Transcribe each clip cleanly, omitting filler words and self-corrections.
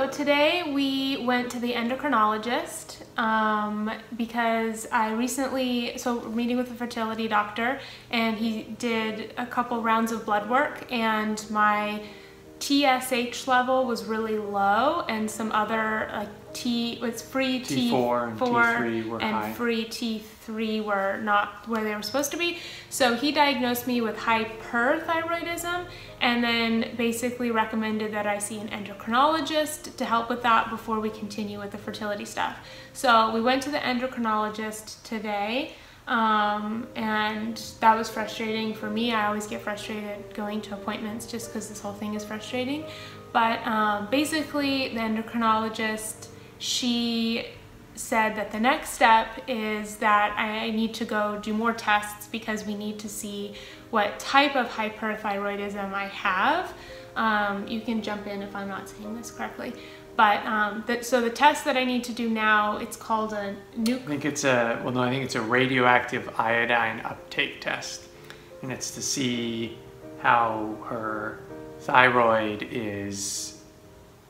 So today we went to the endocrinologist because I recently, meeting with the fertility doctor, and he did a couple rounds of blood work, and my TSH level was really low, and some other like free T4 and T3 were high. Free T3 were not where they were supposed to be. So he diagnosed me with hyperthyroidism, and then basically recommended that I see an endocrinologist to help with that before we continue with the fertility stuff. So we went to the endocrinologist today, and that was frustrating for me. I always get frustrated going to appointments just because this whole thing is frustrating. But basically the endocrinologist, she said that the next step is that I need to go do more tests because we need to see what type of hyperthyroidism I have. You can jump in if I'm not saying this correctly. But so the test that I need to do now, it's called a I think it's a radioactive iodine uptake test, and it's to see how her thyroid is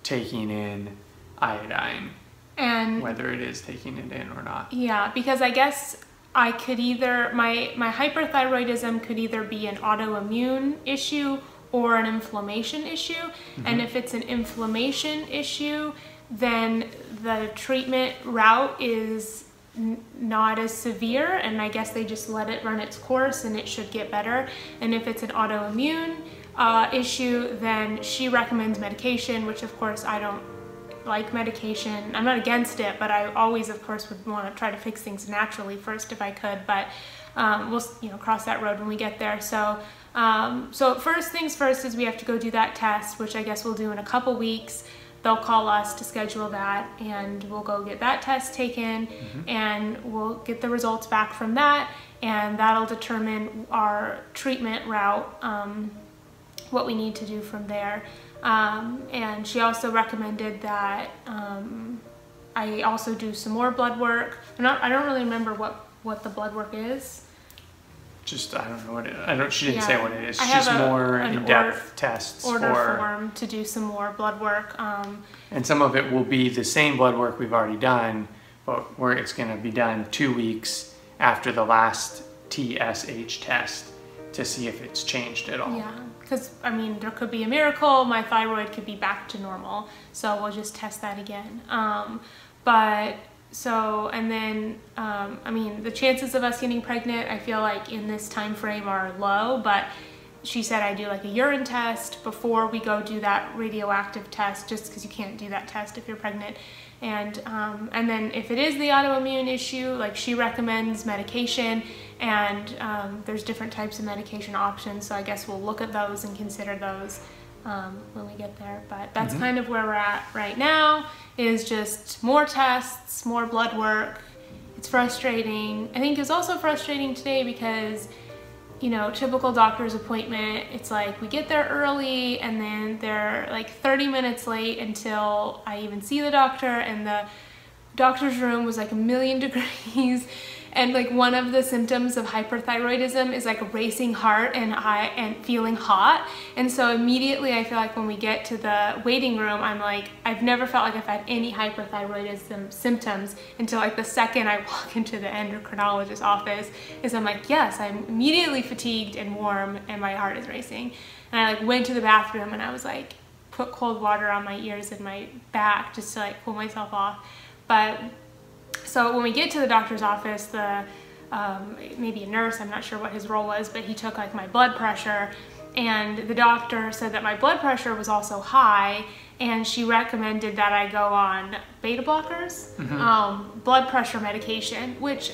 taking in iodine, and whether it is taking it in or not. Yeah, because I guess I could either, my hyperthyroidism could either be an autoimmune issue or an inflammation issue. Mm-hmm. And if it's an inflammation issue, then the treatment route is not as severe, and I guess they just let it run its course and it should get better. And if it's an autoimmune issue, then she recommends medication, which of course I don't like medication. I'm not against it, but I always of course would want to try to fix things naturally first if I could, but we'll cross that road when we get there. So first things first is we have to go do that test, which I guess we'll do in a couple weeks. They'll call us to schedule that, and we'll go get that test taken. Mm-hmm. And we'll get the results back from that, and that'll determine our treatment route, what we need to do from there. And she also recommended that I also do some more blood work. I don't really remember what the blood work is. Just, I don't know what it is. She didn't say what it is. It's just more in-depth tests. Order form to do some more blood work. And some of it will be the same blood work we've already done, but where it's going to be done 2 weeks after the last TSH test to see if it's changed at all. Yeah, because, I mean, there could be a miracle. My thyroid could be back to normal. So we'll just test that again. And then, I mean, the chances of us getting pregnant, I feel like in this time frame are low, but she said I do like a urine test before we go do that radioactive test, just because you can't do that test if you're pregnant. And then if it is the autoimmune issue, like she recommends medication, and there's different types of medication options. So I guess we'll look at those and consider those when we get there. But that's mm-hmm. kind of where we're at right now, is just more tests, more blood work. It's frustrating. I think it's also frustrating today because, typical doctor's appointment, it's like we get there early and then they're like 30 minutes late until I even see the doctor, and the doctor's room was like 1,000,000 degrees. And like one of the symptoms of hyperthyroidism is like a racing heart and feeling hot. And so immediately I feel like when we get to the waiting room, I'm like, I've never felt like I've had any hyperthyroidism symptoms until like the second I walk into the endocrinologist's office, is I'm like, yes, I'm immediately fatigued and warm and my heart is racing. And I like went to the bathroom and I was like, put cold water on my ears and my back just to like cool myself off. But so when we get to the doctor's office, maybe a nurse, I'm not sure what his role was, but he took like my blood pressure, and the doctor said that my blood pressure was also high, and she recommended that I go on beta blockers, mm-hmm. Blood pressure medication, which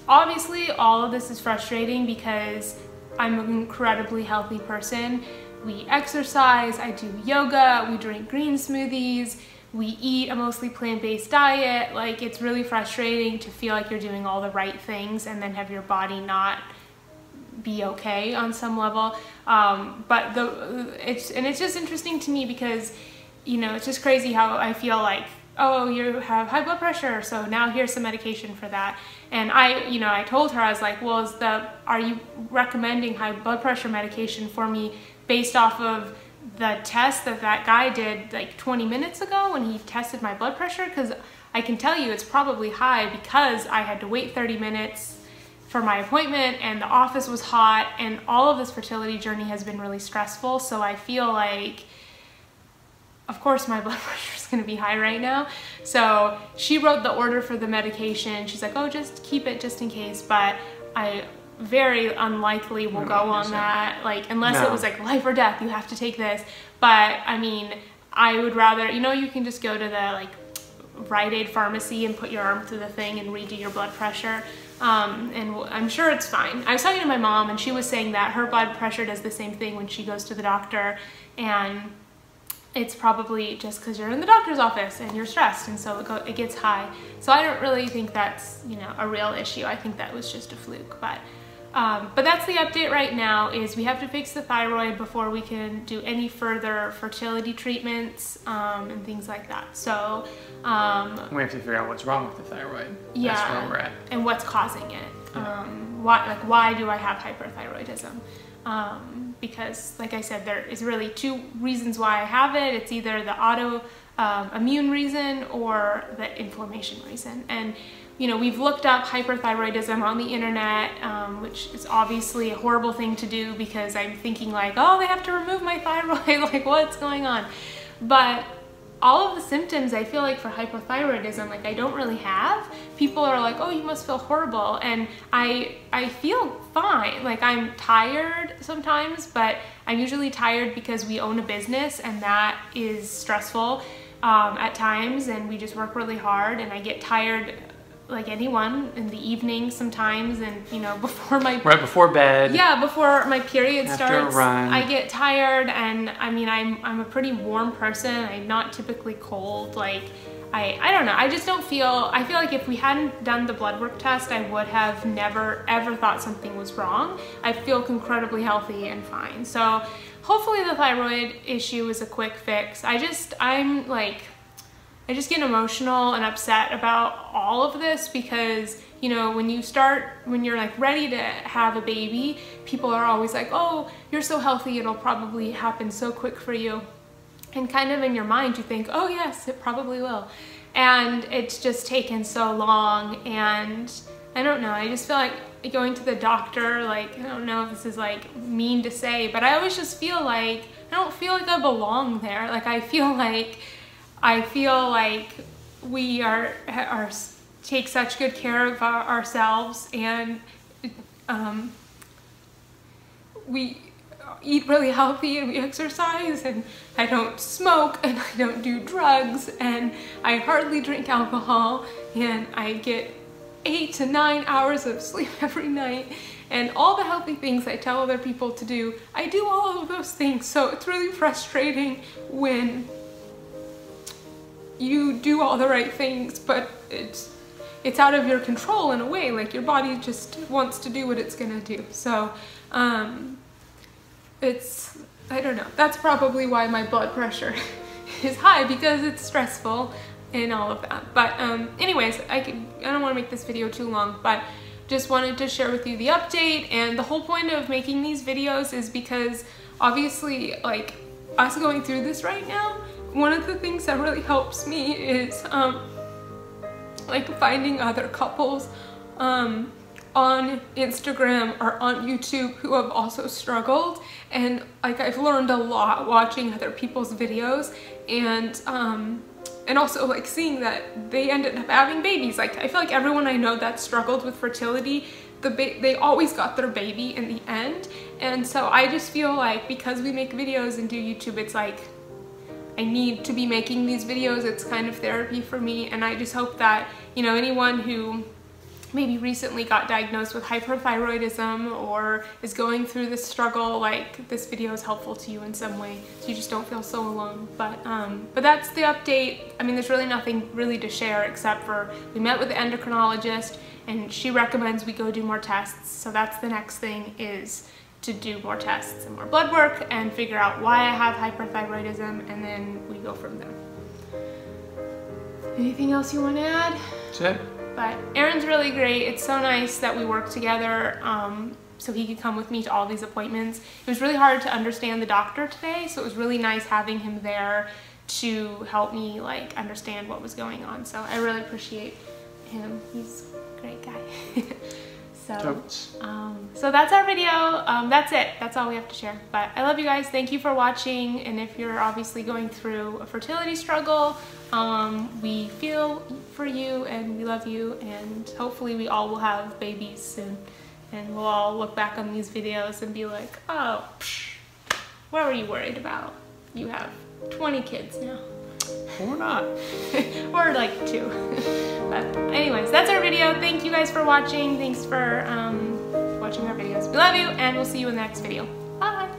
obviously all of this is frustrating because I'm an incredibly healthy person. We exercise, I do yoga, we drink green smoothies, we eat a mostly plant-based diet. Like, it's really frustrating to feel like you're doing all the right things and then have your body not be okay on some level. But it's just interesting to me because, it's just crazy how I feel like, oh, you have high blood pressure, so now here's some medication for that. And I told her, I was like, well, are you recommending high blood pressure medication for me based off of the test that guy did like 20 minutes ago when he tested my blood pressure, because I can tell you it's probably high because I had to wait 30 minutes for my appointment and the office was hot, and all of this fertility journey has been really stressful. So I feel like, of course, my blood pressure is going to be high right now. So she wrote the order for the medication. She's like, oh, just keep it just in case. But I very unlikely will go on that, like, unless it was like life or death, you have to take this. But I mean, I would rather, you know, you can just go to the like Rite Aid pharmacy and put your arm through the thing and redo your blood pressure. And I'm sure it's fine. I was talking to my mom and she was saying that her blood pressure does the same thing when she goes to the doctor, and it's probably just because you're in the doctor's office and you're stressed, and so it gets high. So I don't really think that's, you know, a real issue. I think that was just a fluke. But that's the update right now, is we have to fix the thyroid before we can do any further fertility treatments and things like that. So we have to figure out what's wrong with the thyroid. Yeah, that's where we're at. And what's causing it. Why do I have hyperthyroidism? Because like I said, there is really two reasons why I have it. It's either the autoimmune reason or the inflammation reason. And you know, we've looked up hyperthyroidism on the internet, which is obviously a horrible thing to do, because I'm thinking like, oh, they have to remove my thyroid, like what's going on? But all of the symptoms I feel like for hypothyroidism, like I don't really have. People are like, oh, you must feel horrible. And I feel fine. Like I'm tired sometimes, but I'm usually tired because we own a business and that is stressful at times, and we just work really hard, and I get tired like anyone in the evening sometimes, and you know, before my right before bed, yeah, before my period after starts, a run. I get tired. And I mean, I'm a pretty warm person. I'm not typically cold. Like I don't know, I just don't feel, I feel like if we hadn't done the blood work test, I would have never ever thought something was wrong. I feel incredibly healthy and fine. So hopefully the thyroid issue is a quick fix. I just get emotional and upset about all of this, because you know, when you're like ready to have a baby, people are always like, oh, you're so healthy, it'll probably happen so quick for you. And kind of in your mind you think, oh yes, it probably will. And it's just taken so long, and I don't know, I just feel like going to the doctor, like, I don't know if this is like mean to say, but I always just feel like, I don't feel like I belong there. Like I feel like we take such good care of ourselves, and we eat really healthy, and we exercise, and I don't smoke, and I don't do drugs, and I hardly drink alcohol, and I get 8 to 9 hours of sleep every night, and all the healthy things I tell other people to do, I do all of those things. So it's really frustrating when you do all the right things, but it's out of your control in a way. Like your body just wants to do what it's gonna do. So I don't know, that's probably why my blood pressure is high, because it's stressful and all of that. But anyways, I don't want to make this video too long, but just wanted to share with you the update. And the whole point of making these videos is because obviously, like, us going through this right now, one of the things that really helps me is like finding other couples on Instagram or on YouTube who have also struggled. And like I've learned a lot watching other people's videos, and also like seeing that they ended up having babies. Like I feel like everyone I know that struggled with fertility, they always got their baby in the end. And so I just feel like because we make videos and do YouTube, it's like I need to be making these videos. It's kind of therapy for me, and I just hope that, you know, anyone who maybe recently got diagnosed with hyperthyroidism or is going through this struggle, like this video is helpful to you in some way, so you just don't feel so alone. But that's the update. I mean, there's really nothing really to share except for we met with the endocrinologist and she recommends we go do more tests. So that's the next thing, is to do more tests and more blood work and figure out why I have hyperthyroidism, and then we go from there. Anything else you want to add? That's it. But Erin's really great. It's so nice that we work together. so he could come with me to all these appointments. It was really hard to understand the doctor today, so it was really nice having him there to help me like understand what was going on. So I really appreciate him. He's a great guy. So that's our video. That's it. That's all we have to share. But I love you guys. Thank you for watching. And if you're obviously going through a fertility struggle, we feel for you and we love you. And hopefully we all will have babies soon. And we'll all look back on these videos and be like, oh, what were you worried about? You have 20 kids now. Or not. Or like 2. But anyways, that's our video. Thank you guys for watching. Thanks for watching our videos. We love you, and we'll see you in the next video. Bye.